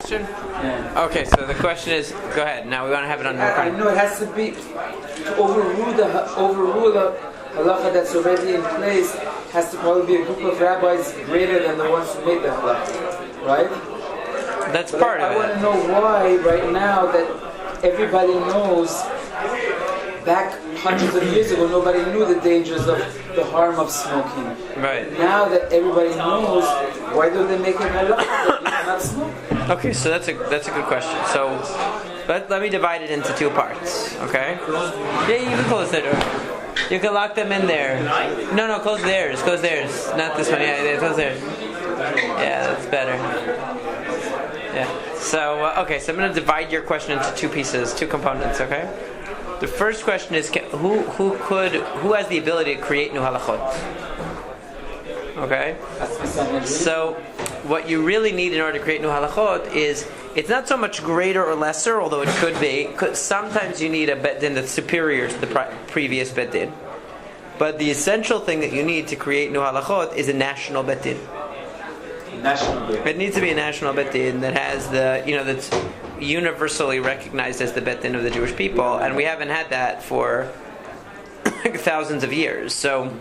Yeah. Okay, so the question is, go ahead. Now we want to have it on recording. I know it has to be to overrule a halacha that's already in place. Has to probably be a group of rabbis greater than the ones who made the halacha, right? That's part of it. I want to know why right now that everybody knows. Back hundreds of years ago, nobody knew the dangers of the harm of smoking. Right. Now that everybody knows, why do they make it halacha that you cannot smoke? Okay, so that's a good question. So let me divide it into two parts. Okay. Yeah, you can close the door. You can lock them in there. No, close theirs. Close theirs. Not this one. Yeah, close theirs. Yeah, that's better. Yeah. So okay, so I'm going to divide your question into two pieces, two components. Okay. The first question is who has the ability to create new halachot? Okay? So what you really need in order to create new halachot is, it's not so much greater or lesser, although it could be. Sometimes you need a bet din that's superior to the previous bet din. But the essential thing that you need to create new halachot is a national bet din. It needs to be a national bet din that has that's universally recognized as the bet din of the Jewish people, and we haven't had that for thousands of years. So,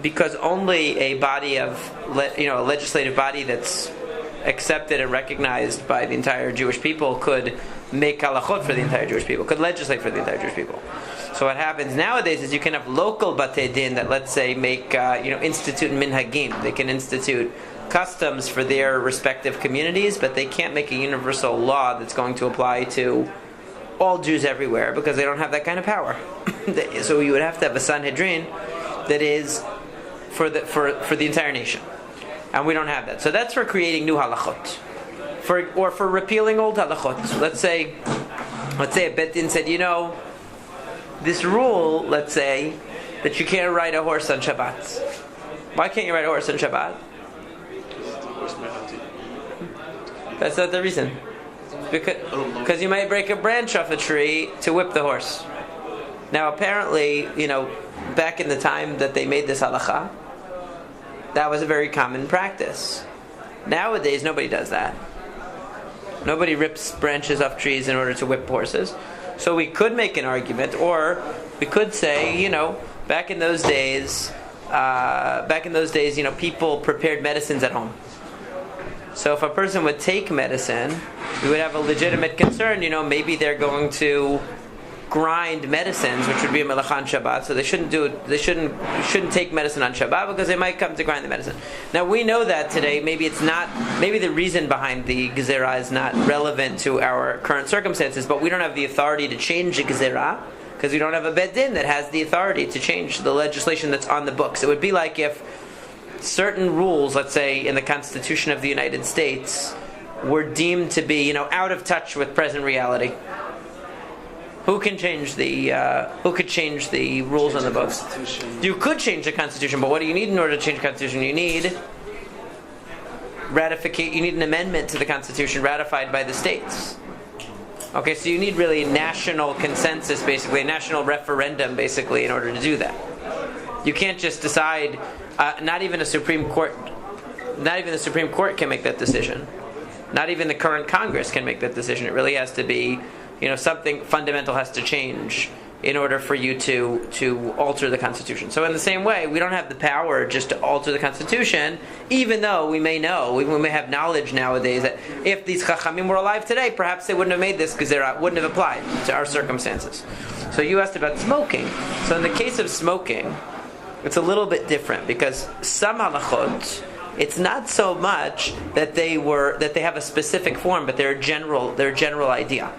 because only a body of a legislative body that's accepted and recognized by the entire Jewish people could make halachot for the entire Jewish people, could legislate for the entire Jewish people. So what happens nowadays is you can have local batei din that, let's say, make institute minhagim. They can institute customs for their respective communities, but they can't make a universal law that's going to apply to all Jews everywhere because they don't have that kind of power. So you would have to have a Sanhedrin that is for the entire nation, and we don't have that. So that's for creating new halachot, or for repealing old halachot. Let's say a bet din said, this rule, let's say, that you can't ride a horse on Shabbat. Why can't you ride a horse on Shabbat? That's not the reason. Because you might break a branch off a tree to whip the horse. Now apparently, back in the time that they made this halacha, that was a very common practice. Nowadays, nobody does that. Nobody rips branches off trees in order to whip horses. So we could make an argument, or we could say, back in those days, people prepared medicines at home. So if a person would take medicine, we would have a legitimate concern, maybe they're going to grind medicines, which would be a melacha on Shabbat, so they shouldn't take medicine on Shabbat because they might come to grind the medicine. Now we know that today, maybe the reason behind the gezerah is not relevant to our current circumstances, but we don't have the authority to change the gezerah because we don't have a bet din that has the authority to change the legislation that's on the books. It would be like if certain rules, let's say in the Constitution of the United States, were deemed to be, out of touch with present reality. Who could change the rules on the books? You could change the Constitution, but what do you need in order to change the Constitution? You need You need an amendment to the Constitution ratified by the states. Okay, so you need really national consensus, basically, a national referendum, basically, in order to do that. You can't just decide. Not even the Supreme Court can make that decision. Not even the current Congress can make that decision. It really has to be, something fundamental has to change in order for you to alter the Constitution. So in the same way, we don't have the power just to alter the Constitution, even though we may have knowledge nowadays that if these Chachamim were alive today, perhaps they wouldn't have made this because it wouldn't have applied to our circumstances. So you asked about smoking. So in the case of smoking, it's a little bit different because some halachot, it's not so much that they have a specific form, but they're a general idea.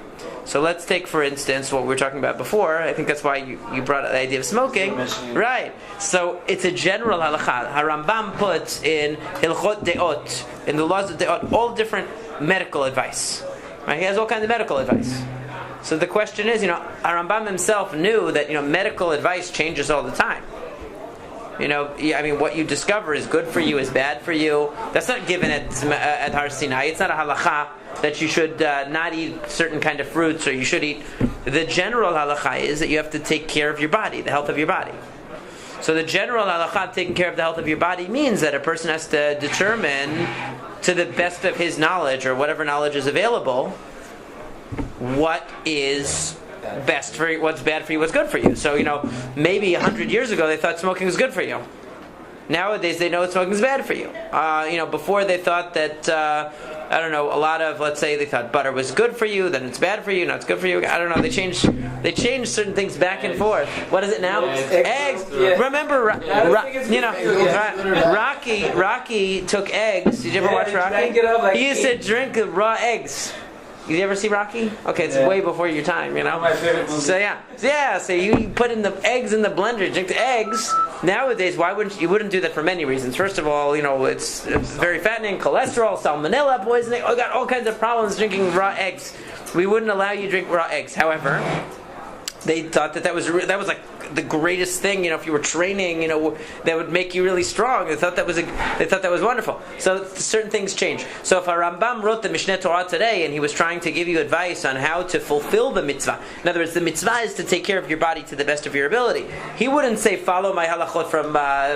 So let's take, for instance, what we were talking about before. I think that's why you brought up the idea of smoking. Right. So it's a general halakha. Harambam puts in Hilchot Deot, in the laws of Deot, all different medical advice. Right? He has all kinds of medical advice. So the question is, Harambam himself knew that, medical advice changes all the time. What you discover is good for you, is bad for you. That's not given at Har Sinai. It's not a halakha that you should not eat certain kind of fruits, or you should eat. The general halakha is that you have to take care of your body, the health of your body. So the general halakha taking care of the health of your body means that a person has to determine, to the best of his knowledge or whatever knowledge is available, what is best for you, what's bad for you, what's good for you. So, maybe 100 years ago they thought smoking was good for you. Nowadays they know smoking is bad for you. Before they thought that, a lot of, let's say they thought butter was good for you, then it's bad for you, now it's good for you. I don't know, they changed certain things back and forth. What is it now? Eggs. Yeah. Remember, Rocky took eggs. Did you ever watch Rocky? He used to drink raw eggs. Did you ever see Rocky? Okay, it's way before your time, My favorite movie. So you put in the eggs in the blender, drink the eggs. Nowadays, you wouldn't do that for many reasons. First of all, it's very fattening, cholesterol, salmonella, poisoning. Oh, got all kinds of problems drinking raw eggs. We wouldn't allow you to drink raw eggs. However, they thought that was like the greatest thing. If you were training, that would make you really strong. They thought that was wonderful. So certain things change. So if a Rambam wrote the Mishneh Torah today and he was trying to give you advice on how to fulfill the mitzvah, in other words, the mitzvah is to take care of your body to the best of your ability. He wouldn't say follow my halachot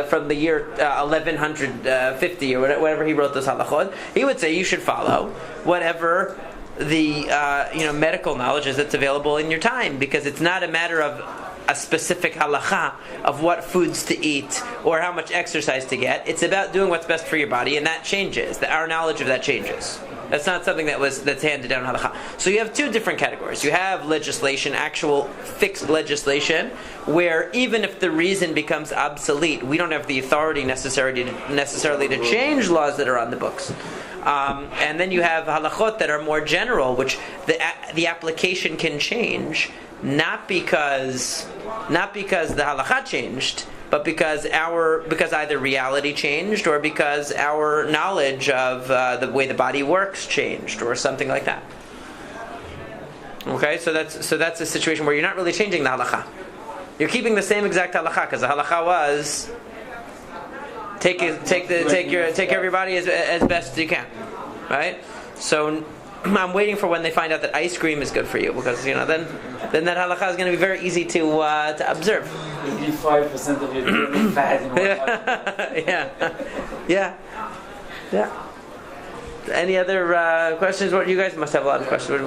from the year 1150 or whatever he wrote those halachot. He would say you should follow whatever the medical knowledge is that's available in your time, because it's not a matter of a specific halacha of what foods to eat or how much exercise to get. It's about doing what's best for your body, and that changes. Our knowledge of that changes. That's not something that's handed down halacha. So you have two different categories. You have legislation, actual fixed legislation, where even if the reason becomes obsolete, we don't have the authority necessarily to change laws that are on the books. And then you have halachot that are more general, which the application can change, not because the halacha changed, but because either reality changed or because our knowledge of the way the body works changed, or something like that. Okay, so that's a situation where you're not really changing the halacha. You're keeping the same exact halacha, because the halacha was take care of your body as best you can, right? So I'm waiting for when they find out that ice cream is good for you, because then that halakha is going to be very easy to observe. 85% of your DNA fat in one Yeah. Any other questions? What you guys must have a lot of questions.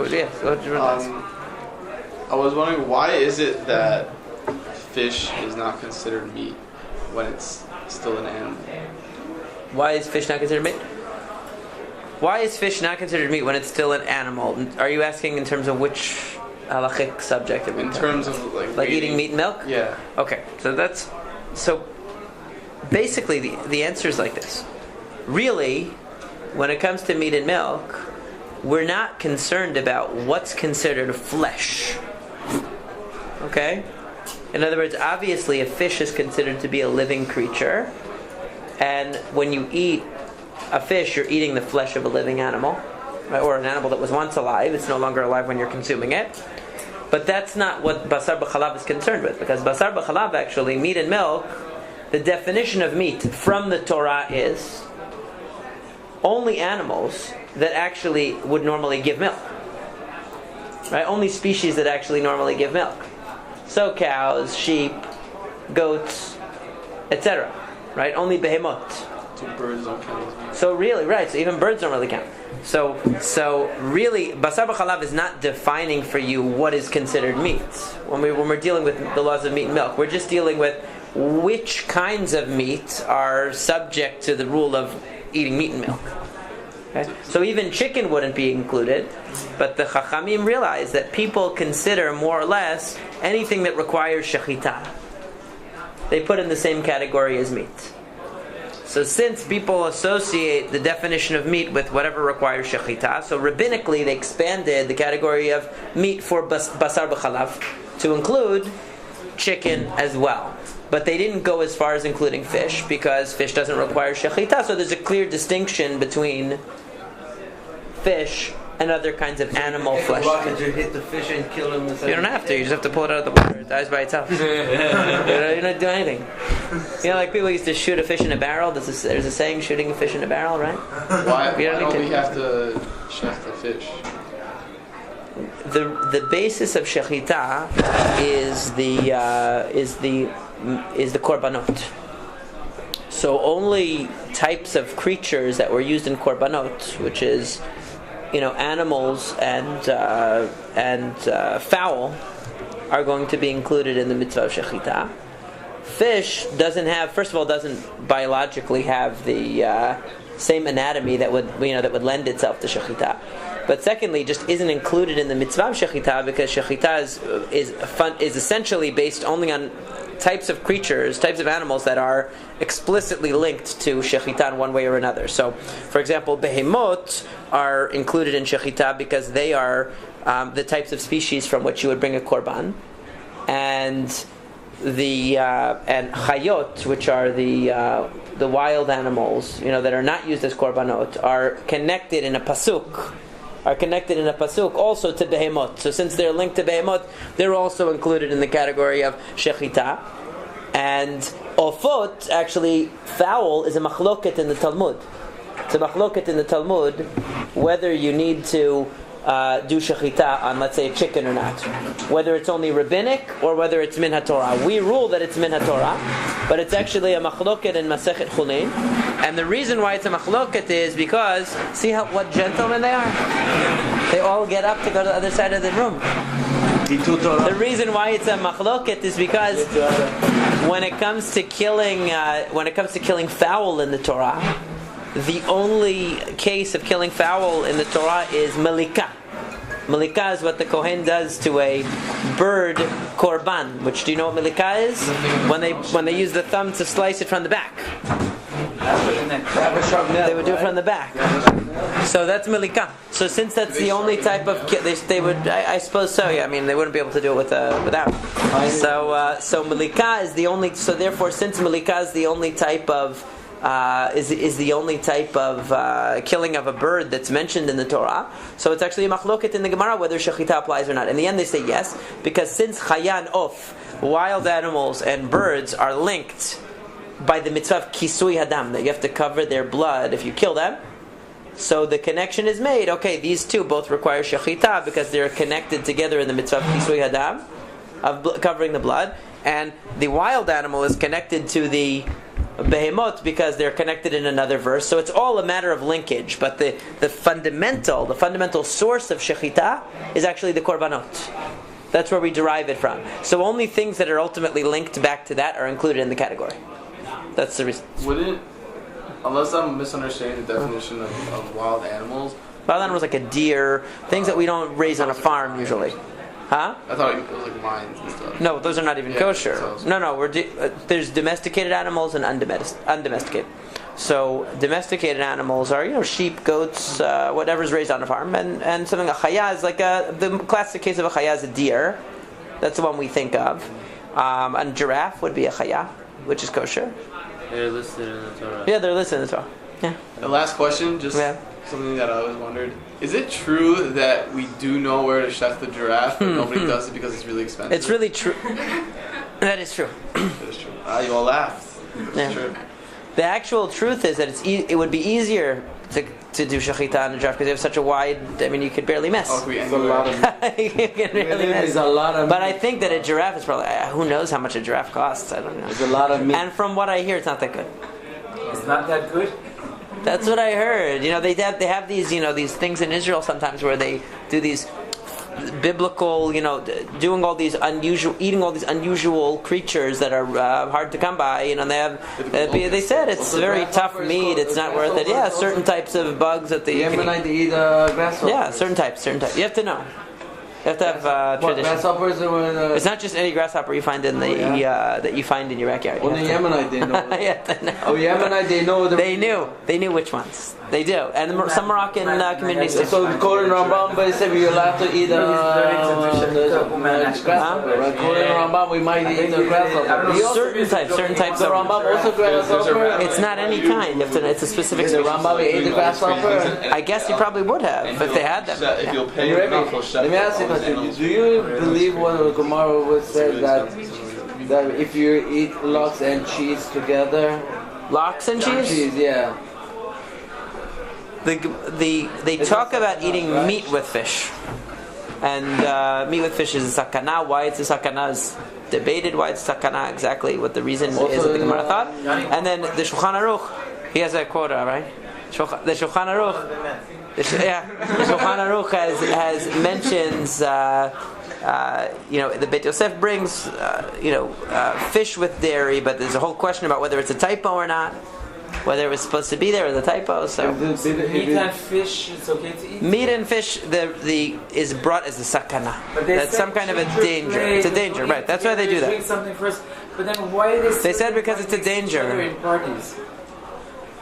I was wondering, why is it that fish is not considered meat when it's still an animal? Why is fish not considered meat? Why is fish not considered meat when it's still an animal? Are you asking in terms of which halachic subject? In terms of like eating meat and milk? Yeah. Okay, so basically the answer is like this. Really, when it comes to meat and milk, we're not concerned about what's considered flesh. Okay? In other words, obviously a fish is considered to be a living creature, and when you eat a fish, you're eating the flesh of a living animal, right? Or an animal that was once alive. It's no longer alive when you're consuming it. But that's not what basar b'chalav is concerned with, because basar b'chalav, actually, meat and milk, the definition of meat from the Torah is only animals that actually would normally give milk, right? Only species that actually normally give milk. So cows, sheep, goats, etc. Right? Only behemoth. So birds don't count as meat. So really, right? So even birds don't really count. So really, basar b'chalav is not defining for you what is considered meat. When we're dealing with the laws of meat and milk, we're just dealing with which kinds of meat are subject to the rule of eating meat and milk. Okay? So even chicken wouldn't be included, but the Chachamim realize that people consider more or less anything that requires shechita. They put in the same category as meat. So since people associate the definition of meat with whatever requires shechita, so rabbinically they expanded the category of meat for basar b'chalav to include chicken as well. But they didn't go as far as including fish, because fish doesn't require shechita, so there's a clear distinction between fish and other kinds of animal flesh. You hit the fish and kill him. You don't have to. You just have to pull it out of the water. It dies by itself. You don't do anything. Like people used to shoot a fish in a barrel. There's a saying, shooting a fish in a barrel, right? Why don't we have to shech the fish? The basis of shechita is the is the korbanot. So only types of creatures that were used in korbanot, which is, animals and fowl, are going to be included in the mitzvah of shechita. Fish doesn't biologically have the same anatomy that would lend itself to shechita. But secondly, just isn't included in the mitzvah of shechita because shechita is essentially based only on types of creatures, types of animals that are explicitly linked to shechita in one way or another. So, for example, behemot are included in shechita because they are the types of species from which you would bring a korban, and chayot, which are the wild animals, that are not used as korbanot, are connected in a pasuk also to behemot. So since they're linked to behemot, they're also included in the category of shechita. And ofot, actually, fowl, is a machloket in the Talmud. It's a machloket in the Talmud whether you need to do shechita on, let's say, a chicken or not. Whether it's only rabbinic or whether it's min haTorah. We rule that it's min haTorah, but it's actually a machloket in Masechet Chulin. And the reason why it's a machloket is because, see what gentlemen they are? They all get up to go to the other side of the room. The reason why it's a machloket is because when it comes to killing fowl in the Torah, the only case of killing fowl in the Torah is malika. Malika is what the Kohen does to a bird korban. Which, do you know what malika is? When they use the thumb to slice it from the back. They would do it from the back. So that's malika. So since that's the only type of they would, I suppose so. Yeah, I mean they wouldn't be able to do it without. So malika is the only. So therefore, since malika is the only type of is the only type of killing of a bird that's mentioned in the Torah. So it's actually a machloket in the Gemara whether shechita applies or not. In the end, they say yes, because since chaya and of, wild animals and birds, are linked by the mitzvah of kisui hadam, that you have to cover their blood if you kill them. So the connection is made. Okay, these two both require shechita because they're connected together in the mitzvah of kisui hadam, of covering the blood, and the wild animal is connected to the behemot because they're connected in another verse. So it's all a matter of linkage, but the fundamental source of shechita is actually the korbanot. That's where we derive it from. So only things that are ultimately linked back to that are included in the category. That's the reason. Wouldn't, unless I'm misunderstanding the definition of wild animals, wild animals like a deer, things that we don't raise on a farm usually. Huh? I thought it was like lions and stuff. No, those are not even kosher. No, there's domesticated animals and undomesticated. So domesticated animals are sheep, goats, whatever's raised on a farm, and something a chaya is like the classic case of a chaya is a deer. That's the one we think of. A giraffe would be a chaya, which is kosher. They're listed in the Torah. Yeah, they're listed in the Torah. Yeah. The last question, just something that I always wondered. Is it true that we do know where to chef the giraffe, but nobody does it because it's really expensive? It's really true. That is true. That is true. You all laughed. It's true. The actual truth is that it would be easier to do shechita on a giraffe because they have such a wide. I mean, you could barely miss. Oh, it's a lot of. You can barely miss. There's a lot of. But I think that a giraffe is probably. Who knows how much a giraffe costs? I don't know. There's a lot of meat. And from what I hear, it's not that good. It's not that good. That's what I heard. They have these these things in Israel sometimes where they do these biblical, doing all these eating all these unusual creatures that are hard to come by. They said it's very tough meat. It's not worth it. Yeah, certain types of bugs that they eat grasshoppers. Yeah, certain types. You have to know. You have to have tradition. Grasshoppers it's not just any grasshopper you find in that you find in your backyard. Only Yemenite they know. You have to know. Oh, Yemenite they know. They knew which ones. They do, and some Moroccan communities do. So according to Rambam, they say we're allowed to eat grasshopper. Right? According to Rambam, we might eat a grasshopper. Certain types. So Rambam also grasshopper. It's not any kind. It's a specific species. Rambam ate the grasshopper. I guess he probably would have if they had them. If you'll pay enough, let me ask you a question. Do you believe what the Gemara would say that if you eat lox and cheese together? Lox and cheese? Cheese, yeah. They talk about eating meat with fish, and meat with fish is a sakana. Why it's a sakana is debated why it's takana, exactly what the reason is that the Gemara thought. And then the Shulchan Aruch, he has a quota, right? The Shulchan Aruch, the Shulchan Aruch has mentions, the Beit Yosef brings, fish with dairy, but there's a whole question about whether it's a typo or not, whether it was supposed to be there or the typo. So meat and fish, it's okay to eat. meat and fish, is brought as a sakana. That's some kind of a danger. It's a danger, right? That's why they do that. Drink something first, but then why do they? They said because it's a danger. In parties.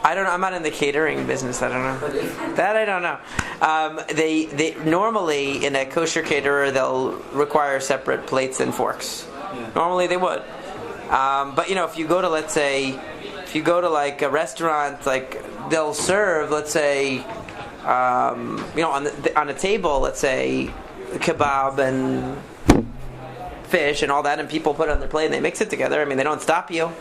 I don't know. I'm not in the catering business. I don't know. That I don't know. They normally in a kosher caterer they'll require separate plates and forks. Yeah. Normally they would, but if you go to like a restaurant, like they'll serve, let's say, on a table, let's say, kebab and fish and all that, and people put it on their plate and they mix it together. I mean, they don't stop you.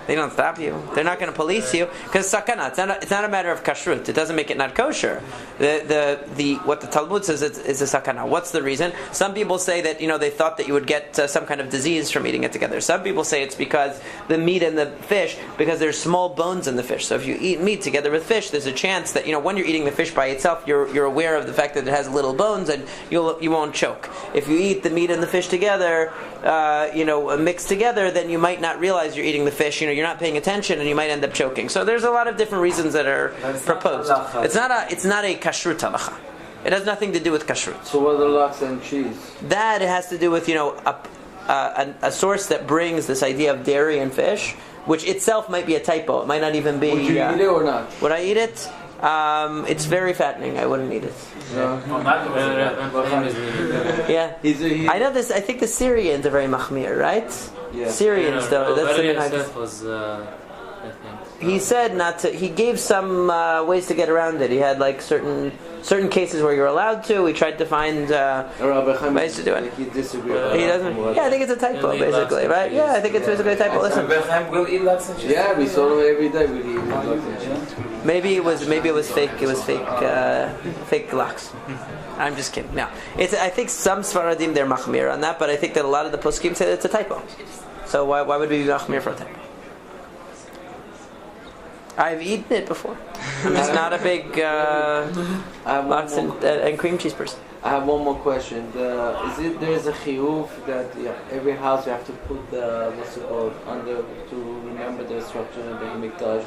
They don't stop you. They're not going to police you because sakana. It's not a matter of kashrut. It doesn't make it not kosher. What the Talmud says is a sakana. What's the reason? Some people say that they thought that you would get some kind of disease from eating it together. Some people say it's because the meat and the fish, because there's small bones in the fish. So if you eat meat together with fish, there's a chance that when you're eating the fish by itself, you're aware of the fact that it has little bones and you won't choke. If you eat the meat and the fish together, mixed together, then you might not realize you're eating the fish. You're not paying attention, and you might end up choking. So there's a lot of different reasons that are proposed. It's not a kashrut halacha. It has nothing to do with kashrut. So what are the lox and cheese? That it has to do with a source that brings this idea of dairy and fish, which itself might be a typo. It might not even be. Would you eat it or not? Would I eat it? It's very fattening. I wouldn't eat it. Yeah. I know this. I think the Syrians are very machmir, right? Yeah. Syrians, though. That's the He said not to. He gave some ways to get around it. He had like certain cases where you're allowed to. We tried to find ways to do it. He disagreed. He doesn't. Yeah, I think it's a typo, basically, right? Yeah, I think it's basically a typo. Listen. We'll eat lots and cheese. Yeah, we saw them every day. We eat lox and cheese. Maybe it was fake. It was fake lax. I'm just kidding. No, I think some Sfaradim they're machmir on that, but I think that a lot of the poskim say that it's a typo. So why would we be machmir for a typo? I've eaten it before. I'm just not a big lax and cream cheese person. I have one more question. There's a chiyuv that every house you have to put what's it called under to remember the structure of the Mikdash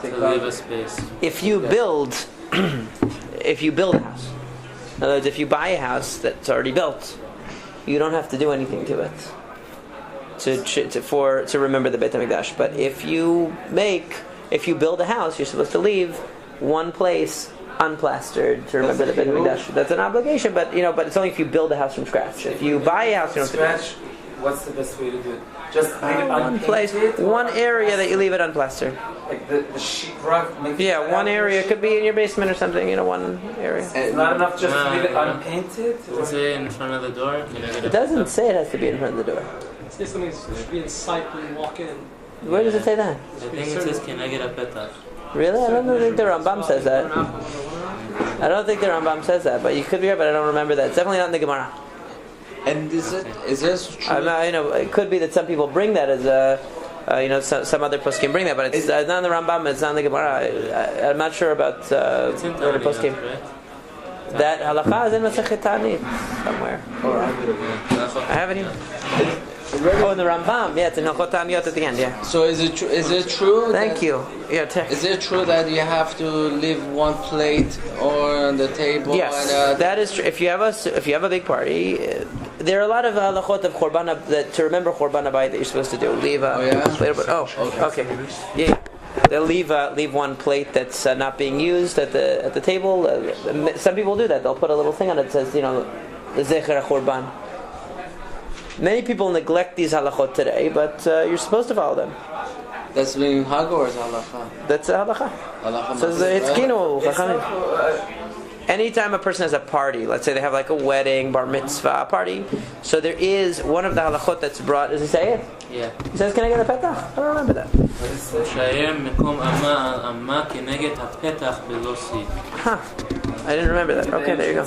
to leave a space. If you build a house, in other words, if you buy a house that's already built, you don't have to do anything to it to remember the Beit HaMikdash. But if you build a house, you're supposed to leave one place unplastered to remember the Beit HaMikdash. That's an obligation, but it's only if you build a house from scratch. If you buy a house, you don't have to do it. What's the best way to do it? Just leave it one place, one area that you leave it unplastered. Like the sheetrock. One area could be in your basement or something. One area. It's not enough just to leave it unpainted. Does it say in front of the door? It doesn't say it has to be in front of the door. It says something should be in sight when you walk in. Where does it say that? I think it says can I get a petach? Really? I don't think the Rambam says that. I don't think the Rambam says that, but you could be right, but I don't remember that. It's definitely not in the Gemara. And is this true? It could be that some people bring that as some other poskim bring that, but it's not in the Rambam. It's not in the Gemara. I'm not sure about where the poskim. That halacha is in Masechet Ta'anit somewhere. I have it here. In the Rambam. Yeah, it's in Hilchot Ta'aniyot at the end. Yeah. So is it true? Thank you. Yeah. Is it true that you have to leave one plate or on the table? Yes, that is true. If you have a big party, there are a lot of halachot of Chorban that to remember Chorban Abayit that you're supposed to do. Leave a plate. Okay. Yeah. They'll leave one plate that's not being used at the table. Some people do that. They'll put a little thing on it that says, Zecher HaChorban. Many people neglect these halachot today, but you're supposed to follow them. That's being hag or is halacha? That's a halacha. So it's kinu. Anytime a person has a party, let's say they have like a wedding, bar mitzvah party, so there is one of the halachot that's brought. Does he say it? Yeah. He says, "Can I get a petach?" I don't remember that. Huh. I didn't remember that. Okay, there you go.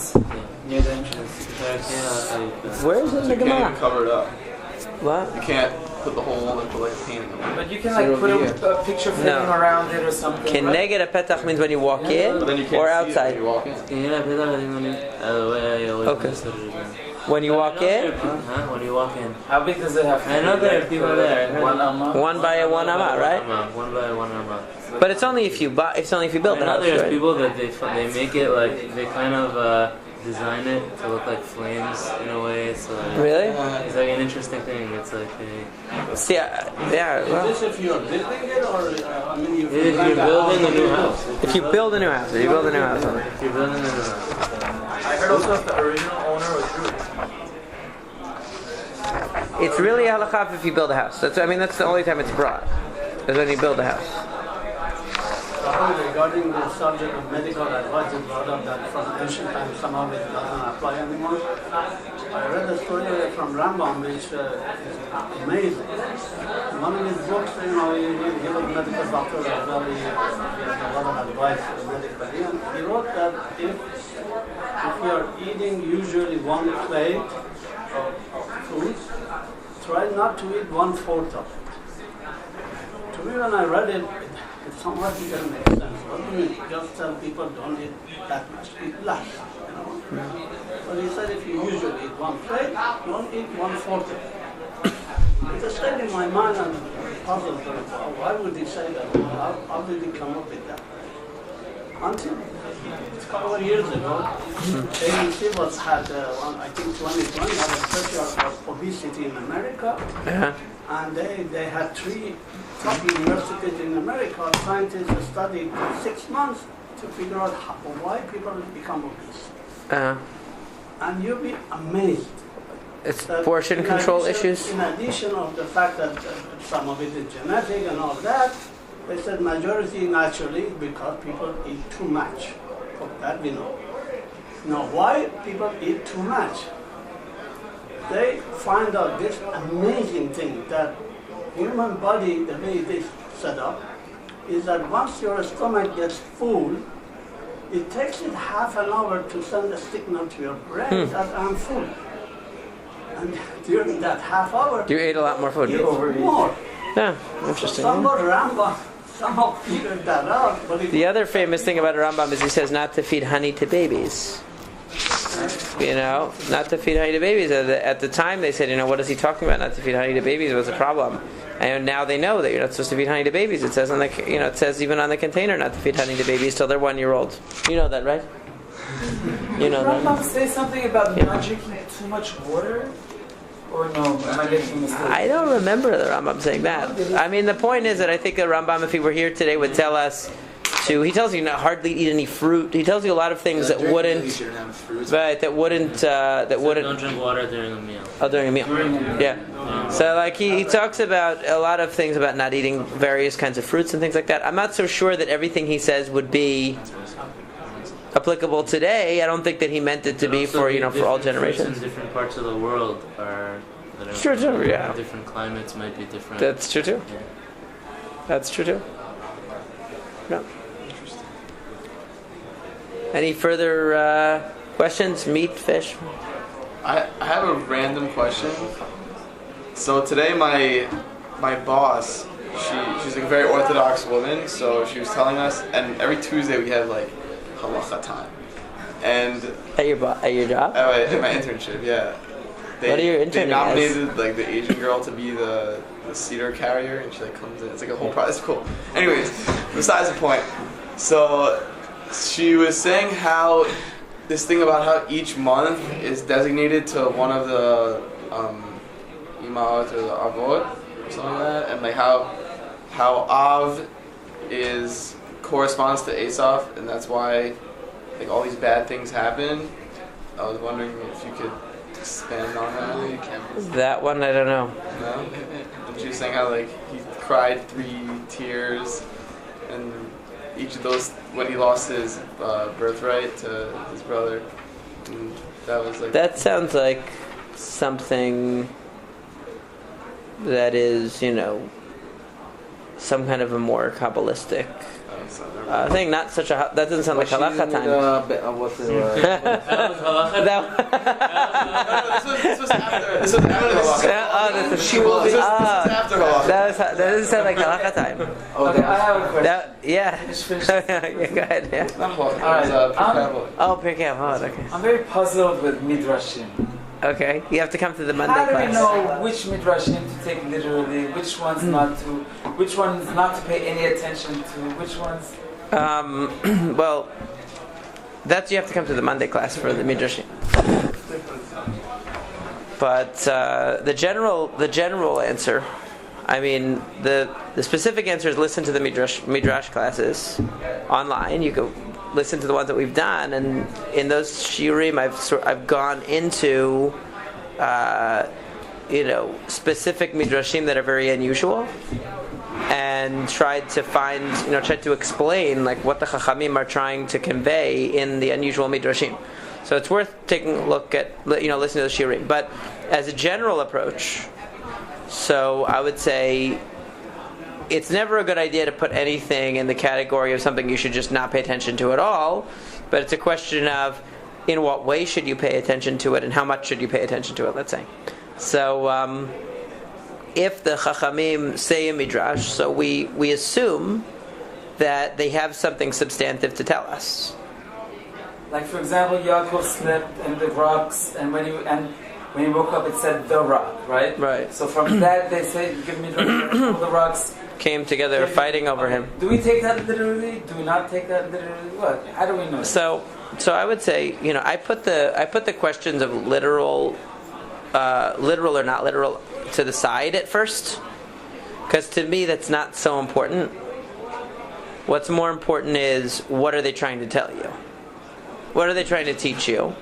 Near the entrance. Where is it in the You can't even Gemara? cover it up. What? You can't put the hole and put like a paint in it. But you can like put a picture framing around it or something. Keneged a petach means when you walk in But then you can't or see outside. it when you walk in. Okay. When you walk in, When you walk in. How big does it have to be? I know there are people there. One amma? one by one amah, right? One by one amah. But it's only if you buy. It's only if you build I the know house, there's right? people that they make it like they kind of design it to look like flames in a way. It's like Really? it's like an interesting thing. It's like they, See, yeah. Well, Is this if you're building it or I mean you if you're building a new house. if you build a new house, If you're building a new house. I heard also if the original owner was Jewish. it's really halakha if you build a house. That's the only time it's brought. Is when you build a house. Regarding the subject of medical advice, it brought up that from ancient times somehow it doesn't apply anymore. I read a story from Rambam which is amazing. One of his books, he was a medical doctor as well, he has a lot of advice medically. And he wrote that if you are eating usually one plate of food, try not to eat 1/4 of it. To me, when I read it, it somewhat didn't make sense. What do you just tell people don't eat that much, eat less, you know? But he said if you usually eat one plate, don't eat 1/4 of it. It stayed in my mind and puzzled me. Why would he say that? How did he come up with that? Until a couple of years ago, ABC was had, I think 2020, had a study of obesity in America. And they had 3 top universities in America. Scientists studied for 6 months to figure out why people become obese. And you'll be amazed. It's portion control issues. In addition of the fact that some of it is genetic and all that, they said majority naturally because people eat too much. That we know. Now, why people eat too much? They find out this amazing thing that human body, the way it is set up, is that once your stomach gets full, it takes it half an hour to send a signal to your brain that I'm full. And during that half hour, You ate a lot more food. you eat more. Yeah, So interesting. somebody Rambam somehow figured that out. But it The other famous thing about Rambam is he says not to feed honey to babies. Not to feed honey to babies. At the time they said, what is he talking about? Not to feed honey to babies was a problem. And now they know that you're not supposed to feed honey to babies. It says it says even on the container not to feed honey to babies till they're 1 year old. You know that, right? You know that. Rambam say something about not drinking too much water? Or no? Am I getting mistaken? I don't remember the Rambam saying that. The point is that I think the Rambam, if he were here today, would tell us he tells you not hardly eat any fruit. He tells you a lot of things that wouldn't, right? That wouldn't. Don't drink water during a meal. Oh, during a meal. Yeah. So he talks about a lot of things about not eating various kinds of fruits and things like that. I'm not so sure that everything he says would be applicable today. I don't think that he meant it to be for for all generations. In different parts of the world Sure, yeah. Different climates might be different. That's true too. Yeah. That's true too. Yeah. Any further questions? Meat, fish? I have a random question. So today my boss, she's like a very orthodox woman, so she was telling us, and every Tuesday we have like halacha time. And At your job? in my internship, yeah. What are you They interning nominated like the Asian girl to be the cedar carrier, and she like comes in. It's like a whole process. It's cool. Anyways, besides the point. So she was saying how this thing about how each month is designated to one of the imahot or the avot or something like that, and like how Av corresponds to Asaph, and that's why like all these bad things happen. I was wondering if you could expand on that. That one, I don't know. No? And she was saying how like he cried 3 tears, and each of those when he lost his birthright to his brother. And that was like. That sounds like something that is, some kind of a more Kabbalistic thing. Not such a. That doesn't sound like halacha time. What's it? This was after. This was after halacha. This was after halacha. That doesn't sound like halacha time. Okay, I have a question. Yeah. Go ahead. Yeah. Not halacha. Oh, Pirkei Avot. Okay. I'm very puzzled with Midrashim. Okay. You have to come to the Monday How do class. we know which Midrashim to take literally, which ones not to, which ones not to pay any attention to, which ones? Well, that's you have to come to the Monday class for the Midrashim. But the general answer, I mean, the specific answer is listen to the Midrash classes online. You go listen to the ones that we've done, and in those shiurim, I've gone into specific Midrashim that are very unusual, and tried to explain like what the Chachamim are trying to convey in the unusual Midrashim. So it's worth taking a look at, listening to the shiurim. But as a general approach, so I would say it's never a good idea to put anything in the category of something you should just not pay attention to at all. But it's a question of in what way should you pay attention to it and how much should you pay attention to it, let's say. So if the Chachamim say a Midrash, so we assume that they have something substantive to tell us. Like for example, Yaakov slept in the rocks, and when he woke up, it said the rock, right? Right. So from that, they say, give me all the rocks Came together fighting over him. Do we take that literally? Do we not take that literally? What? How do we know? So I would say, I put the questions of literal or not literal to the side at first, because to me that's not so important. What's more important is what are they trying to tell you? What are they trying to teach you?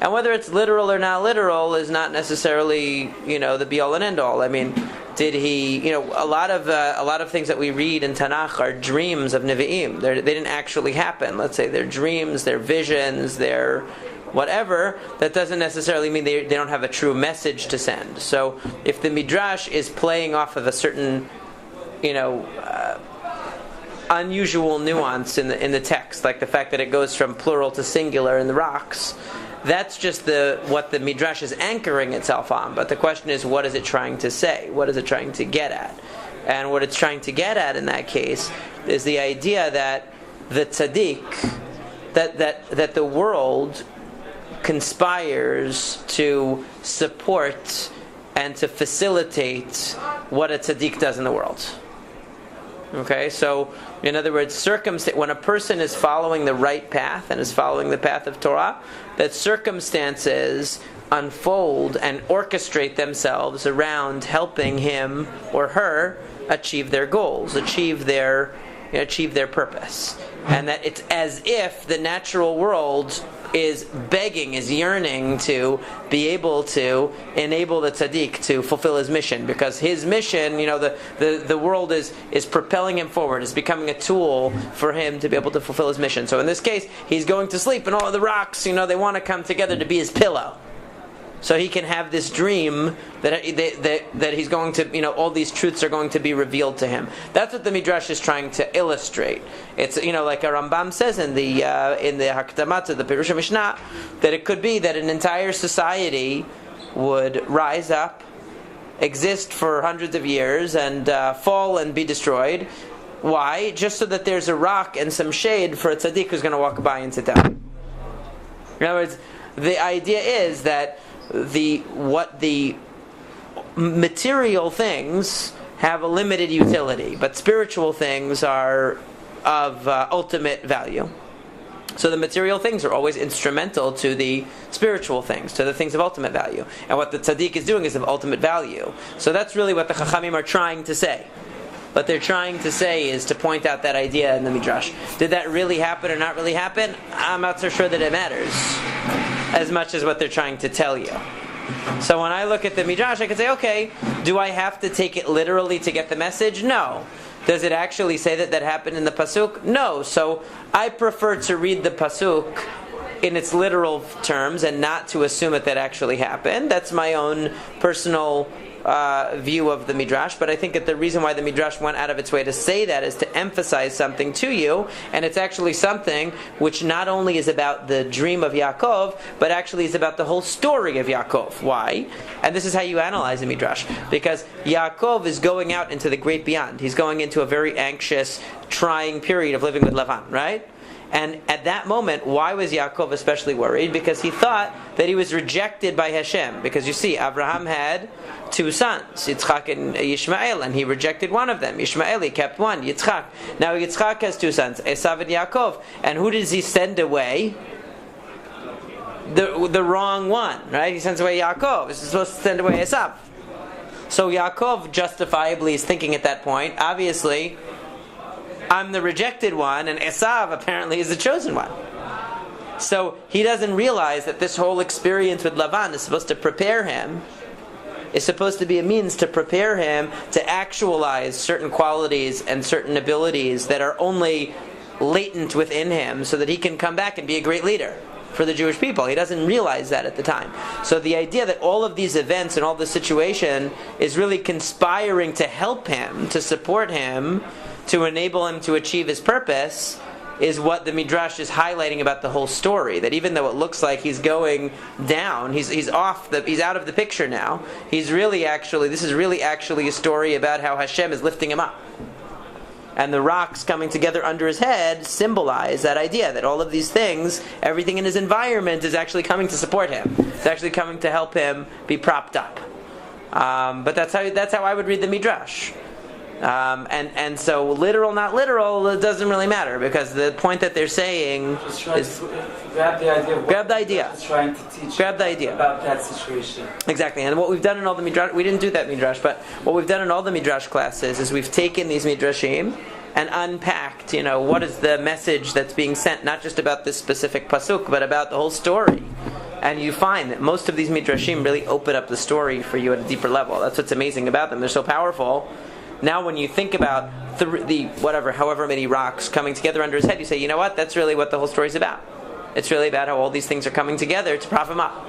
And whether it's literal or not literal is not necessarily, the be all and end all. I mean, did he, a lot of things that we read in Tanakh are dreams of Nevi'im. They didn't actually happen. Let's say they're dreams, they're visions, they're whatever. That doesn't necessarily mean they don't have a true message to send. So if the Midrash is playing off of a certain, unusual nuance in the text, like the fact that it goes from plural to singular in the rocks, that's just what the Midrash is anchoring itself on. But the question is, what is it trying to say? What is it trying to get at? And what it's trying to get at in that case is the idea that the tzaddik, that the world conspires to support and to facilitate what a tzaddik does in the world. Okay, so in other words, when a person is following the right path and is following the path of Torah, that circumstances unfold and orchestrate themselves around helping him or her achieve their goals, achieve their purpose, and that it's as if the natural world is begging, is yearning to be able to enable the tzaddik to fulfill his mission, because his mission, the world is propelling him forward, is becoming a tool for him to be able to fulfill his mission. So in this case, he's going to sleep, and all of the rocks, they want to come together to be his pillow, so he can have this dream that he's going to, all these truths are going to be revealed to him. That's what the Midrash is trying to illustrate. It's, like a Rambam says in the Hakdama to the Pirush Mishnah, that it could be that an entire society would rise up, exist for hundreds of years, and fall and be destroyed. Why? Just so that there's a rock and some shade for a tzaddik who's going to walk by and sit down. In other words, the idea is that the material things have a limited utility, but spiritual things are of ultimate value. So the material things are always instrumental to the spiritual things, to the things of ultimate value. And what the tzaddik is doing is of ultimate value. So that's really what the Chachamim are trying to say. What they're trying to say is to point out that idea in the Midrash. Did that really happen or not really happen? I'm not so sure that it matters as much as what they're trying to tell you. So when I look at the Midrash, I can say, okay, do I have to take it literally to get the message? No. Does it actually say that happened in the Pasuk? No. So I prefer to read the Pasuk in its literal terms and not to assume that actually happened. That's my own personal view of the Midrash, but I think that the reason why the Midrash went out of its way to say that is to emphasize something to you, and it's actually something which not only is about the dream of Yaakov, but actually is about the whole story of Yaakov. Why? And this is how you analyze the Midrash. Because Yaakov is going out into the great beyond. He's going into a very anxious, trying period of living with Lavan, right? And at that moment, why was Yaakov especially worried? Because he thought that he was rejected by Hashem. Because you see, Abraham had two sons, Yitzchak and Yishmael, and he rejected one of them. Yishmael, he kept one, Yitzchak. Now Yitzchak has two sons, Esav and Yaakov. And who does he send away? The wrong one, right? He sends away Yaakov. He's supposed to send away Esav. So Yaakov justifiably is thinking at that point, obviously, I'm the rejected one, and Esav apparently is the chosen one. So he doesn't realize that this whole experience with Lavan is supposed to prepare him, is supposed to be a means to prepare him to actualize certain qualities and certain abilities that are only latent within him so that he can come back and be a great leader for the Jewish people. He doesn't realize that at the time. So the idea that all of these events and all this situation is really conspiring to help him, to support him, to enable him to achieve his purpose, is what the Midrash is highlighting about the whole story. That even though it looks like he's going down, he's out of the picture now. This is really actually a story about how Hashem is lifting him up. And the rocks coming together under his head symbolize that idea that all of these things, everything in his environment, is actually coming to support him. It's actually coming to help him be propped up. But that's how I would read the Midrash. And so literal, not literal, it doesn't really matter, because the point that they're saying is grab the idea. Grab the idea. Trying to teach. Grab the idea about that situation. Exactly. And what we've done in all the Midrash, we didn't do that Midrash, but what we've done in all the Midrash classes is we've taken these Midrashim and unpacked, what is the message that's being sent, not just about this specific pasuk, but about the whole story. And you find that most of these Midrashim really open up the story for you at a deeper level. That's what's amazing about them. They're so powerful. Now when you think about however many rocks coming together under his head, you say, you know what? That's really what the whole story is about. It's really about how all these things are coming together to prop him up.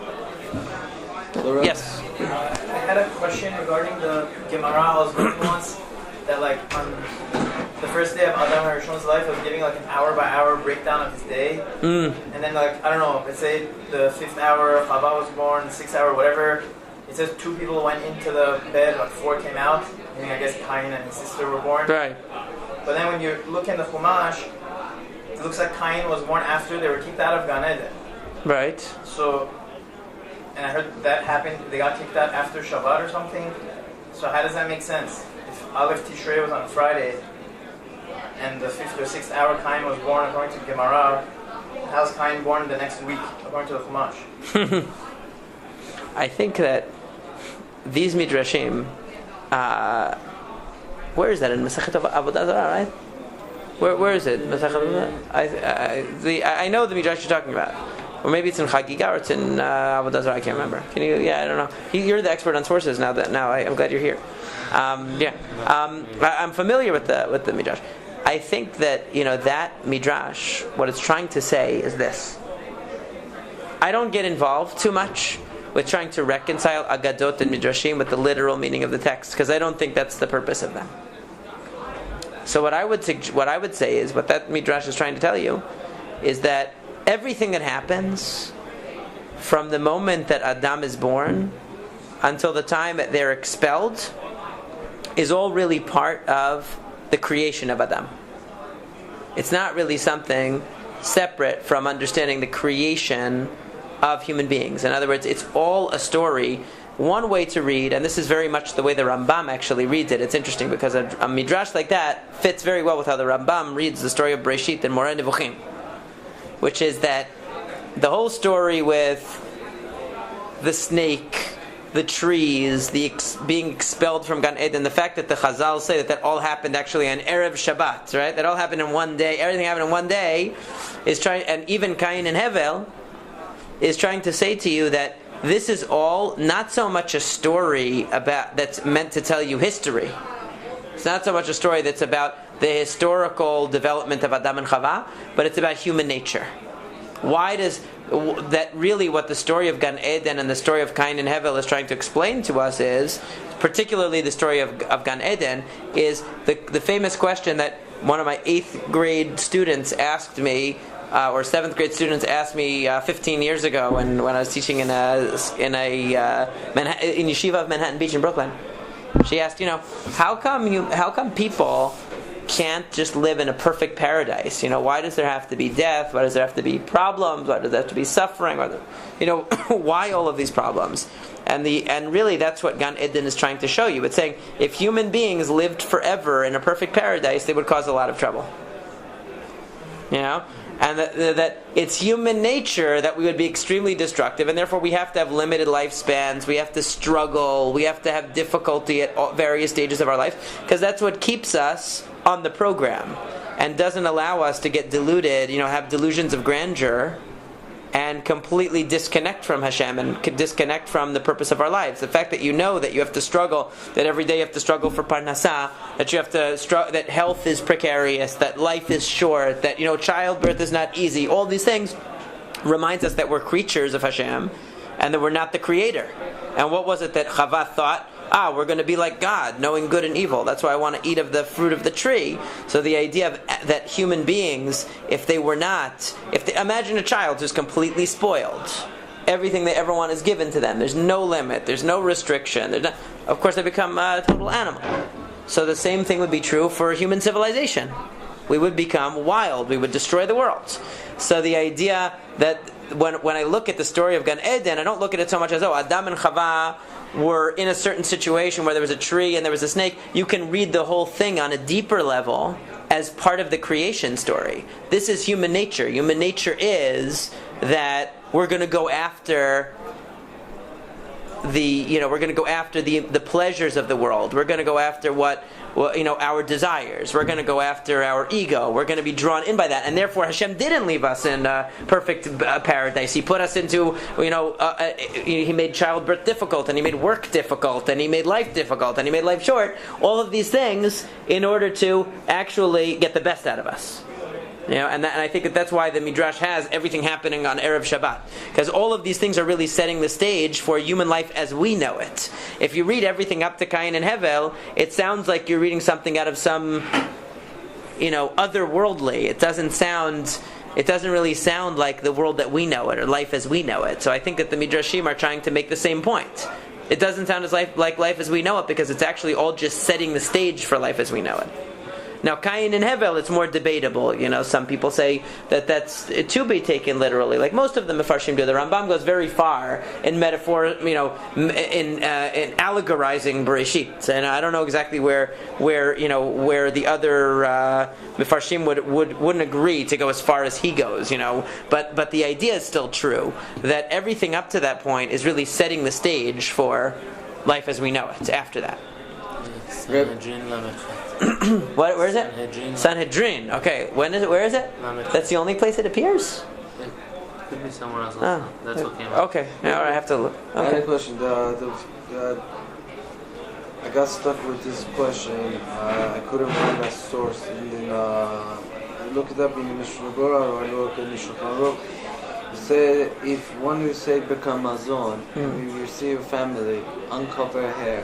Yes? I had a question regarding the Gemara. I was reading once that on the first day of Adam HaRishon's life, I was giving an hour by hour breakdown of his day. And then I don't know, let's say the 5th hour, Chava was born, the 6th hour, whatever. It says 2 people went into the bed, 4 came out. I guess Cain and his sister were born. Right. But then when you look in the Chumash, it looks like Cain was born after they were kicked out of Gan Eden. Right. So, and I heard that happened, they got kicked out after Shabbat or something. So how does that make sense? If Aleph Tishrei was on Friday, and the 5th or 6th hour Cain was born according to Gemara, how's Cain born the next week according to the Chumash? I think that these Midrashim, where is that in Masechet Avodah Zarah, right? Where is it? I know the Midrash you're talking about, or maybe it's in Chagiga or it's in Avodah Zarah. I can't remember. Can you? Yeah, I don't know. You're the expert on sources now. I'm glad you're here. I'm familiar with the Midrash. I think that that Midrash, what it's trying to say is this. I don't get involved too much with trying to reconcile Agadot and Midrashim with the literal meaning of the text, because I don't think that's the purpose of them. So what I would say is, what that Midrash is trying to tell you is that everything that happens from the moment that Adam is born until the time that they're expelled is all really part of the creation of Adam. It's not really something separate from understanding the creation of human beings. In other words, it's all a story. One way to read, and this is very much the way the Rambam actually reads it. It's interesting because a midrash like that fits very well with how the Rambam reads the story of Breshit and Moreh Nevuchim, which is that the whole story with the snake, the trees, being expelled from Gan Eden, the fact that the Chazal say that all happened actually on Erev Shabbat, right? That all happened in one day. Everything happened in one day, and even Cain and Hevel is trying to say to you that this is all not so much a story about that's meant to tell you history. It's not so much a story that's about the historical development of Adam and Chava, but it's about human nature. why does that really what the story of Gan Eden and the story of Cain and Hevel is trying to explain to us is, particularly the story of Gan Eden, is the famous question that one of my 8th grade students asked me, or 7th grade students asked me 15 years ago when I was teaching in Yeshiva of Manhattan Beach in Brooklyn. She asked, how come people can't just live in a perfect paradise? Why does there have to be death? Why does there have to be problems? Why does there have to be suffering? Why all of these problems? And really that's what Gan Eden is trying to show you. It's saying if human beings lived forever in a perfect paradise, they would cause a lot of trouble. And that it's human nature that we would be extremely destructive, and therefore we have to have limited lifespans, we have to struggle, we have to have difficulty at various stages of our life, because that's what keeps us on the program, and doesn't allow us to get deluded, have delusions of grandeur, and completely disconnect from Hashem and disconnect from the purpose of our lives. The fact that that you have to struggle, that every day you have to struggle for parnasah, that you have to that health is precarious, that life is short, that childbirth is not easy. All these things reminds us that we're creatures of Hashem and that we're not the creator. And what was it that Chava thought? We're going to be like God, knowing good and evil. That's why I want to eat of the fruit of the tree. So the idea that human beings, imagine a child who's completely spoiled. Everything they ever want is given to them. There's no limit. There's no restriction. Of course, they become a total animal. So the same thing would be true for human civilization. We would become wild. We would destroy the world. So the idea that when I look at the story of Gan Eden, I don't look at it so much as, Adam and Chava were in a certain situation where there was a tree and there was a snake. You can read the whole thing on a deeper level as part of the creation story. This is human nature. Human nature is that we're going to go after the pleasures of the world. We're going to go after our desires. We're going to go after our ego. We're going to be drawn in by that, and therefore Hashem didn't leave us in perfect paradise. He put us into He made childbirth difficult, and He made work difficult, and He made life difficult, and He made life short. All of these things in order to actually get the best out of us. And I think that's why the Midrash has everything happening on Erev Shabbat. Because all of these things are really setting the stage for human life as we know it. If you read everything up to Cain and Hevel, it sounds like you're reading something out of some, otherworldly. It doesn't really sound like the world that we know it, or life as we know it. So I think that the Midrashim are trying to make the same point. It doesn't sound like life as we know it, because it's actually all just setting the stage for life as we know it. Now, Cain and Hevel, it's more debatable. Some people say that that's to be taken literally. Like most of the Mefarshim do. The Rambam goes very far in metaphor, in allegorizing Bereshit. And I don't know exactly where the other Mefarshim wouldn't agree to go as far as he goes. But the idea is still true, that everything up to that point is really setting the stage for life as we know it. After that. What? Where is it? Sanhedrin. Okay. When is it? Where is it? That's the only place it appears? It could be somewhere else. That's what came up. Okay. All right. I have to look. Okay. I had a question. I got stuck with this question. I couldn't find that source. And then I look it up in Mishnah Berurah, or I look in Mishnah Berurah. It said if one you say become mazon, when you see your family, uncover hair.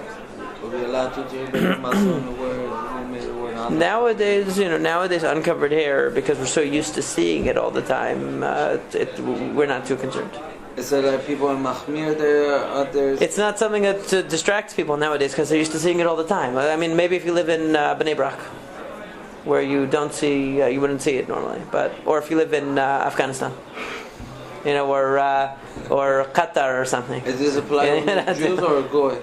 Are we allowed to do become mazon or not? Nowadays, uncovered hair, because we're so used to seeing it all the time, we're not too concerned. Is it like people in Mahmir there? Others? It's not something that distracts people nowadays, because they're used to seeing it all the time. I mean, maybe if you live in Bnei Brak, where you don't see, you wouldn't see it normally. Or if you live in Afghanistan, or Qatar or something. Does this apply only to Jews or Goy?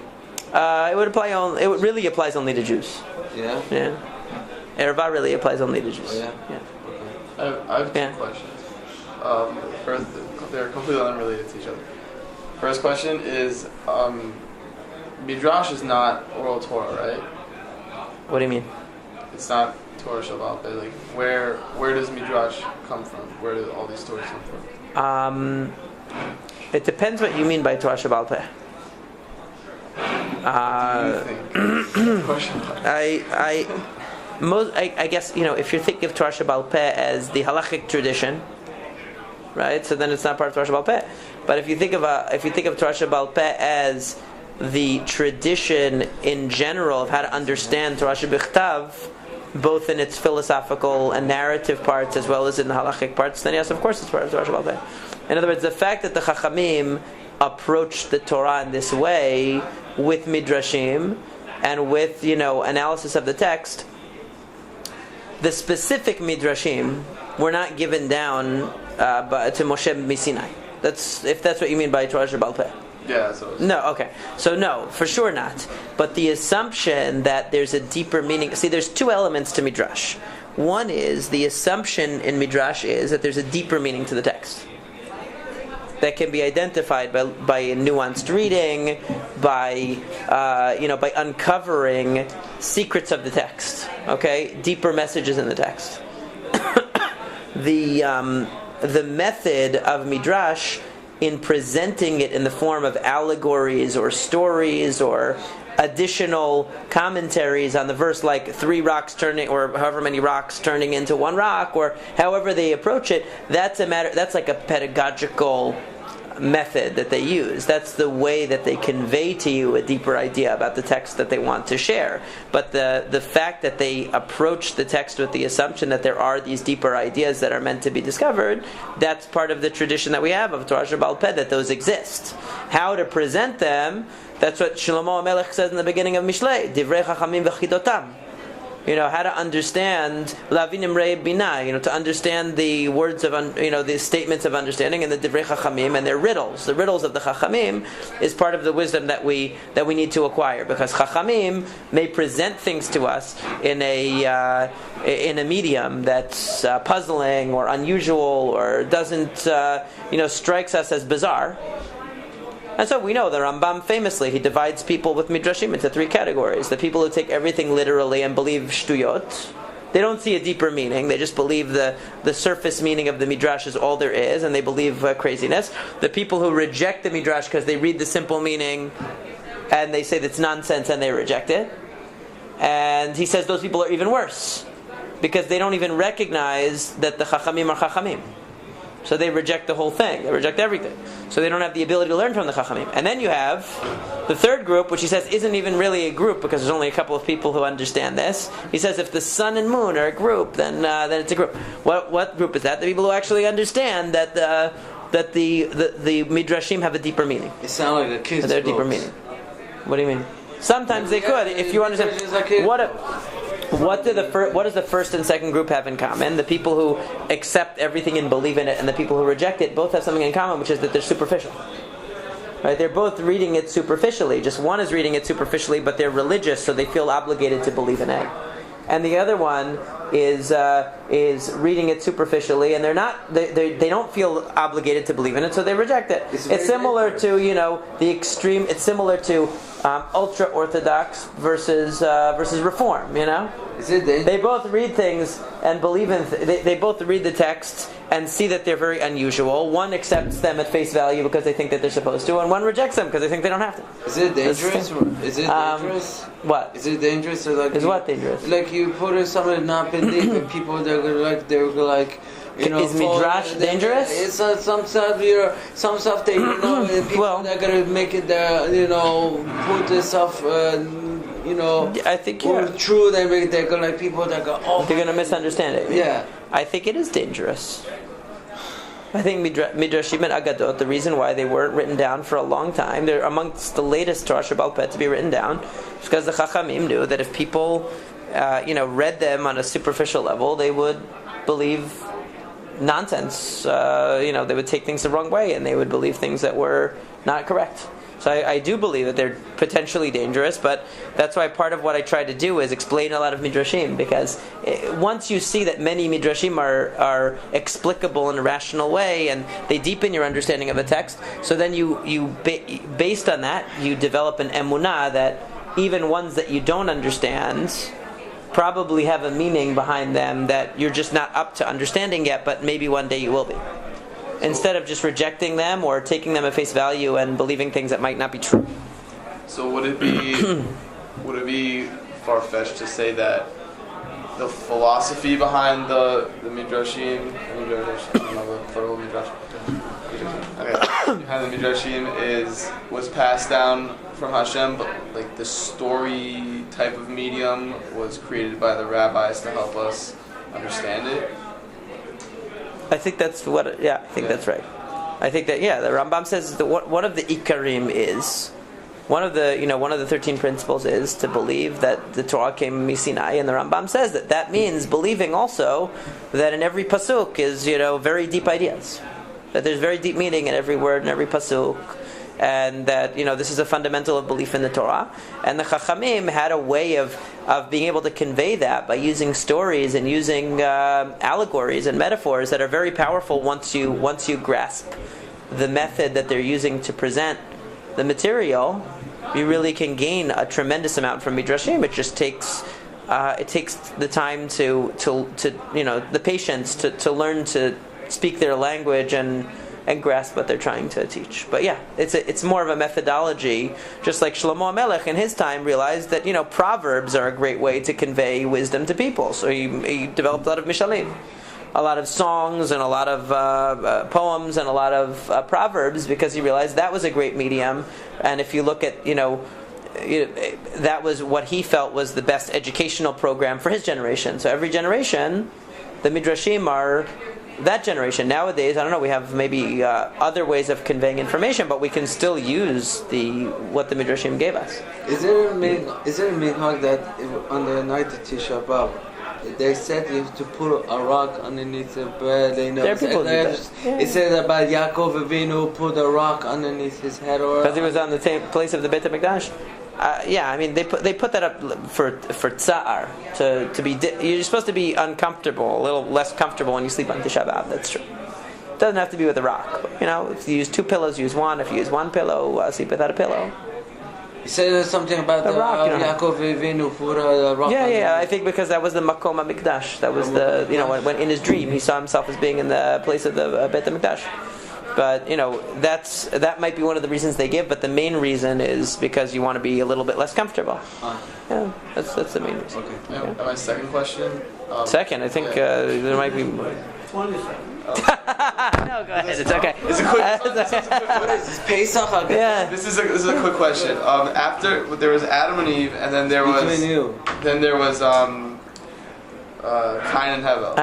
It would apply only. It really applies only to Jews. Yeah. Yeah. Erva really applies only to Jews. Oh, yeah. I have two questions. First, they're completely unrelated to each other. First question is, Midrash is not Oral Torah, right? What do you mean? It's not Torah Shabbat. But like, where does Midrash come from? Where do all these stories come from? It depends what you mean by Torah Shabbat Peh. I guess if you're thinking of Torah Shabbat Peh as the halachic tradition, right? So then it's not part of Torah Sheba'al Peh. But if you think of Torah Sheba'al Peh as the tradition in general of how to understand Torah Shebichtav, both in its philosophical and narrative parts as well as in the halachic parts, then yes, of course it's part of Torah Sheba'al Peh. In other words, the fact that the Chachamim approached the Torah in this way with Midrashim and with, analysis of the text, the specific Midrashim were not given down to Moshe Sinai. If that's what you mean by Torah Sheba'al Peh. Yeah, that's what it was. No, okay. So no, for sure not. But the assumption that there's a deeper meaning... See, there's two elements to Midrash. One is, the assumption in Midrash is that there's a deeper meaning to the text that can be identified by a nuanced reading, by uncovering secrets of the text. Okay? Deeper messages in the text. The method of Midrash in presenting it in the form of allegories or stories or additional commentaries on the verse, like 3 rocks turning, or however many rocks turning into 1 rock, or however they approach it, that's like a pedagogical method that they use. That's the way that they convey to you a deeper idea about the text that they want to share. But the fact that they approach the text with the assumption that there are these deeper ideas that are meant to be discovered, that's part of the tradition that we have of Torah Sheba'al Peh, that those exist. How to present them, that's what Shlomo HaMelech says in the beginning of Mishlei, Divrei Chachamim v'chidotam. How to understand Lavin Imrei Binah, to understand the words of, the statements of understanding and the Divrei Chachamim and their riddles. The riddles of the Chachamim is part of the wisdom that we need to acquire, because Chachamim may present things to us in a medium that's puzzling or unusual or doesn't, strikes us as bizarre. And so we know the Rambam famously, he divides people with Midrashim into 3 categories. The people who take everything literally and believe shtuyot. They don't see a deeper meaning. They just believe the surface meaning of the Midrash is all there is, and they believe craziness. The people who reject the Midrash because they read the simple meaning and they say that's nonsense and they reject it. And he says those people are even worse, because they don't even recognize that the Chachamim are Chachamim. So they reject the whole thing. They reject everything. So they don't have the ability to learn from the Chachamim. And then you have the third group, which he says isn't even really a group, because there's only a couple of people who understand this. He says if the sun and moon are a group, then it's a group. What group is that? The people who actually understand that the Midrashim have a deeper meaning. It sounds like a kid's They're deeper meaning. What do you mean? Sometimes they could, if you understand. What does the first and second group have in common? The people who accept everything and believe in it, and the people who reject it, both have something in common, which is that they're superficial. Right? They're both reading it superficially. Just one is reading it superficially, but they're religious, so they feel obligated to believe in it. And the other one is reading it superficially, and they don't feel obligated to believe in it, so they reject it. It's similar to the extreme. It's similar to ultra orthodox versus reform. Is it dangerous? They both read things and believe in. They both read the texts and see that they're very unusual. One accepts them at face value because they think that they're supposed to, and one rejects them because they think they don't have to. Is it dangerous? Is it dangerous? What? Is it dangerous? Or is what dangerous? Like you put in someone not believe, and people they're like. Is Midrash dangerous? It's some stuff they people they're gonna make it put this stuff I think true. They're gonna people that go they're gonna misunderstand it. Yeah, I think it is dangerous. I think Midrashim and Agadot, the reason why they weren't written down for a long time, they're amongst the latest Torah Sheba'al Peh to be written down, because the Chachamim knew that if people read them on a superficial level, they would believe nonsense. They would take things the wrong way, and they would believe things that were not correct. So I do believe that they're potentially dangerous, but that's why part of what I try to do is explain a lot of Midrashim, because once you see that many Midrashim are explicable in a rational way, and they deepen your understanding of the text, so then based on that, you develop an emunah that even ones that you don't understand probably have a meaning behind them that you're just not up to understanding yet, but maybe one day you will be. Instead of just rejecting them or taking them at face value and believing things that might not be true. So would it be far-fetched to say that the philosophy behind the Midrashim, literal Midrash. Okay. Behind the Midrashim was passed down from Hashem, but like the story type of medium was created by the rabbis to help us understand it. I think that's what. Yeah, I think that's right. I think that the Rambam says that one of the ikarim is one of the 13 principles is to believe that the Torah came from Sinai, and the Rambam says that means believing also that in every pasuk is very deep ideas, that there's very deep meaning in every word and every pasuk, and that this is a fundamental of belief in the Torah. And the Chachamim had a way of being able to convey that by using stories and using allegories and metaphors that are very powerful once you grasp the method that they're using to present the material. You really can gain a tremendous amount from Midrashim. It just takes the time to the patience to learn to speak their language and grasp what they're trying to teach. But yeah, it's more of a methodology, just like Shlomo HaMelech in his time realized that proverbs are a great way to convey wisdom to people. So he developed a lot of mishalim, a lot of songs and a lot of poems and a lot of proverbs, because he realized that was a great medium. And if you look at that was what he felt was the best educational program for his generation. So every generation, the Midrashim are that generation. Nowadays, I don't know, we have maybe other ways of conveying information, but we can still use what the Midrashim gave us. Is there a minhag that on the night of Tisha B'Av, they said you have to put a rock underneath the bed? There are people who do that. Yeah. It said about Yaakov Avinu put a rock underneath his head, or because he was on the place of the Beit HaMikdash. They put that up for tsa'ar, to be. You're supposed to be uncomfortable, a little less comfortable when you sleep on Tisha B'Av. That's true. It doesn't have to be with a rock. If you use 2 pillows, use one. If you use 1 pillow, sleep without a pillow. You said something about the rock, Yaakov Avinu put a rock. Yeah. I think because that was the Makom HaMikdash. That was when in his dream he saw himself as being in the place of the Beit HaMikdash. But that might be one of the reasons they give. But the main reason is because you want to be a little bit less comfortable. Yeah, that's the main reason. Okay. Yeah. And my second question. Second, I think there might be. 20 seconds. No, go ahead. It's okay. It's a quick. What is this, Pesach? Yeah. This is a quick question. After there was Adam and Eve, and then there was Cain and Hevel.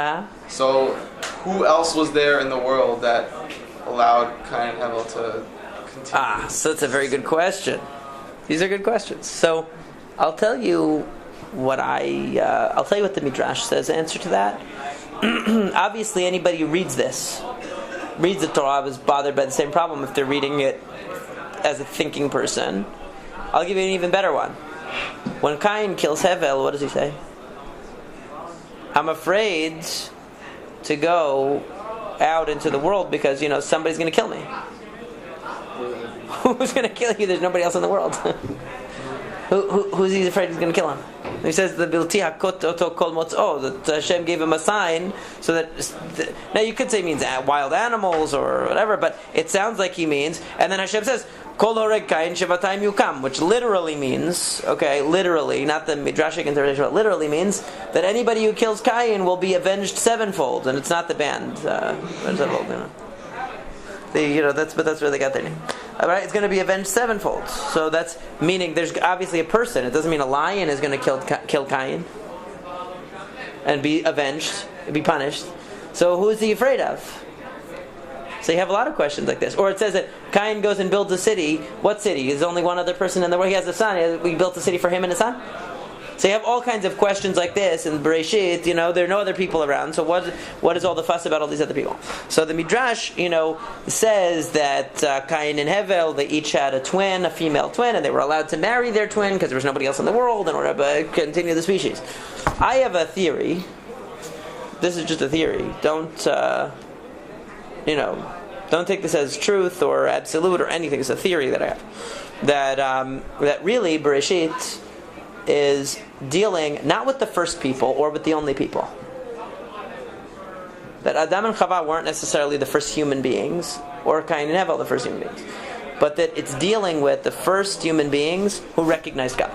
So who else was there in the world that allowed Cain and Hevel to continue? So that's a very good question. These are good questions. So I'll tell you what the Midrash says. Answer to that. Obviously, anybody who reads the Torah is bothered by the same problem if they're reading it as a thinking person. I'll give you an even better one. When Cain kills Hevel, what does he say? I'm afraid to go out into the world because somebody's going to kill me. Who's going to kill you? There's nobody else in the world. Who's he afraid he's going to kill him? He says the bilti hakot oto kol motzo, that Hashem gave him a sign so that. Now you could say it means wild animals or whatever, but it sounds like he means. And then Hashem says kol horeg kain shevatayim yukam, which literally means, literally, not the midrashic interpretation, but literally means that anybody who kills Cain will be avenged 7-fold, and it's not the band. That's where they got their name. All right, it's going to be avenged 7-fold. So that's meaning there's obviously a person. It doesn't mean a lion is going to kill Cain and be avenged, be punished. So who is he afraid of? So you have a lot of questions like this. Or it says that Cain goes and builds a city. What city? There's only one other person in the world. He has a son. We built a city for him and his son. So you have all kinds of questions like this in Bereshit. There are no other people around. So what is all the fuss about all these other people? So the Midrash, says that Cain and Hevel, they each had a female twin, and they were allowed to marry their twin because there was nobody else in the world in order to continue the species. I have a theory. This is just a theory. Don't take this as truth or absolute or anything. It's a theory that I have. That really Bereshit is dealing not with the first people or with the only people. That Adam and Chava weren't necessarily the first human beings, or Cain and Hevel the first human beings, but that it's dealing with the first human beings who recognized God.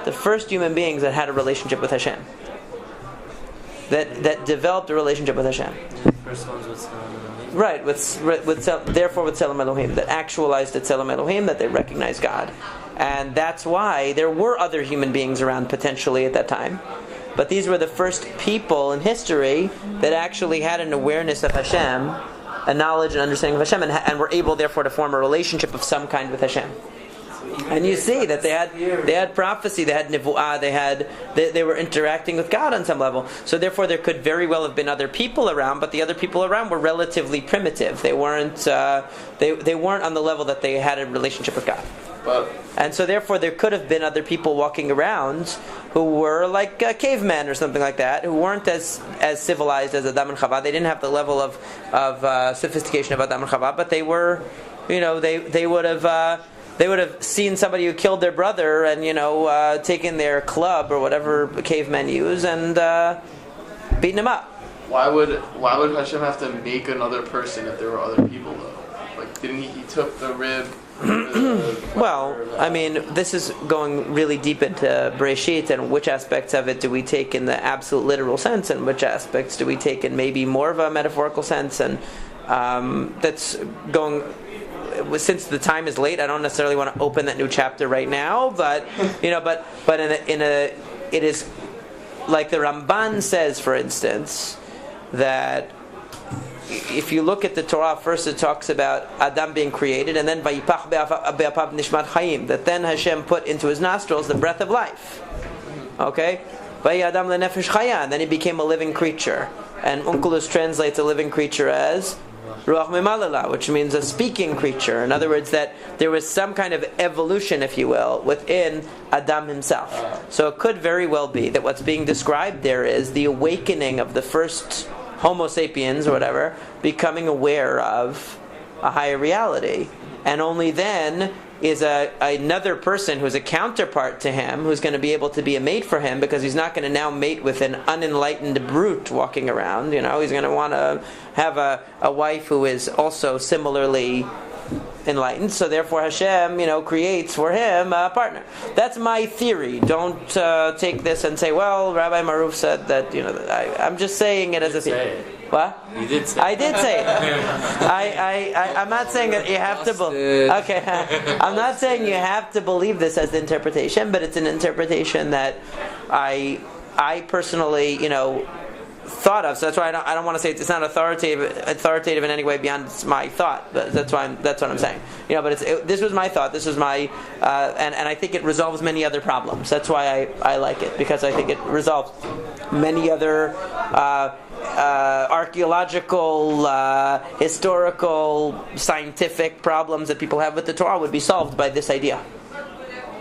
The first human beings that had a relationship with Hashem. That developed a relationship with Hashem. first ones with Tzelem Elohim. Right, therefore with Tzelem Elohim, that actualized the Tzelem Elohim, that they recognize God. And that's why there were other human beings around potentially at that time. But these were the first people in history that actually had an awareness of Hashem, a knowledge and understanding of Hashem, and were able therefore to form a relationship of some kind with Hashem. And you see that they had prophecy, they had nivu'ah, they were interacting with God on some level. So therefore there could very well have been other people around, but the other people around were relatively primitive. They weren't they weren't on the level that they had a relationship with God. And so therefore there could have been other people walking around who were like cavemen or something like that, who weren't as civilized as Adam and Chava. They didn't have the level of sophistication of Adam and Chava, but they were, they would have seen somebody who killed their brother and taken their club or whatever cavemen use and beaten him up. Why would Hashem have to make another person if there were other people though? Like, didn't he took the rib? Well, I mean, this is going really deep into Bereshit, and which aspects of it do we take in the absolute literal sense, and which aspects do we take in maybe more of a metaphorical sense, and that's going. Since the time is late, I don't necessarily want to open that new chapter right now, but but it is like the Ramban says, for instance, that if you look at the Torah, first it talks about Adam being created, and then Vayipach be'apav nishmat chayim, that then Hashem put into his nostrils the breath of life. Okay? Vayi Adam lenefesh chaya, and then he became a living creature. And Onkelos translates a living creature as Ruach Mimalala, which means a speaking creature. In other words, that there was some kind of evolution, if you will, within Adam himself. So it could very well be that what's being described there is the awakening of the first Homo sapiens, or whatever, becoming aware of a higher reality. And only then is another person who's a counterpart to him, who's going to be able to be a mate for him, because he's not going to now mate with an unenlightened brute walking around. He's going to want to have a wife who is also similarly enlightened. So therefore Hashem, creates for him a partner. That's my theory. Don't take this and say, well, Rabbi Maruf said that, I'm just saying it as a theory. What? You did say I did say it. I'm not saying that you have to okay. I'm not saying you have to believe this as the interpretation, but it's an interpretation that I personally, thought of. So that's why I don't want to say it's not authoritative in any way beyond my thought. But that's what I'm saying. But this was my thought. This was my and I think it resolves many other problems. That's why I like it, because I think it resolves many other archaeological, historical, scientific problems that people have with the Torah would be solved by this idea.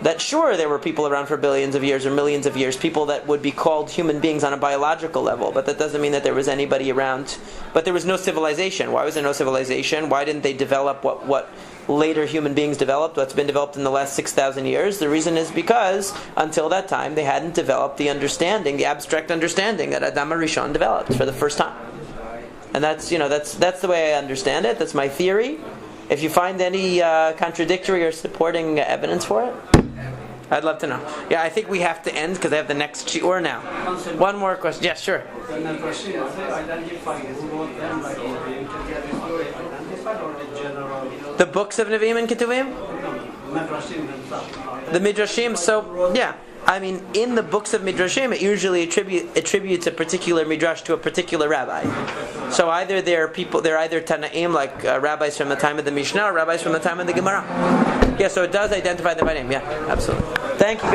That sure, there were people around for billions of years or millions of years, people that would be called human beings on a biological level, but that doesn't mean that there was anybody around. But there was no civilization. Why was there no civilization? Why didn't they develop what later human beings developed, what's been developed in the last 6,000 years? The reason is because until that time they hadn't developed the understanding, the abstract understanding that Adam HaRishon developed for the first time. And that's the way I understand it. That's my theory. If you find any contradictory or supporting evidence for it, I'd love to know. Yeah, I think we have to end because I have the next shiur now. One more question. Yes, sure. The Midrashim, they identify who wrote them, like identified or the general? The books of Nevi'im and Ketuvim? Midrashim themselves. The Midrashim, so, yeah. I mean, in the books of Midrashim, it usually attributes a particular Midrash to a particular rabbi. So either they're either Tanaim, like rabbis from the time of the Mishnah, or rabbis from the time of the Gemara. Yeah, so it does identify them by name. Yeah, absolutely. Thank you.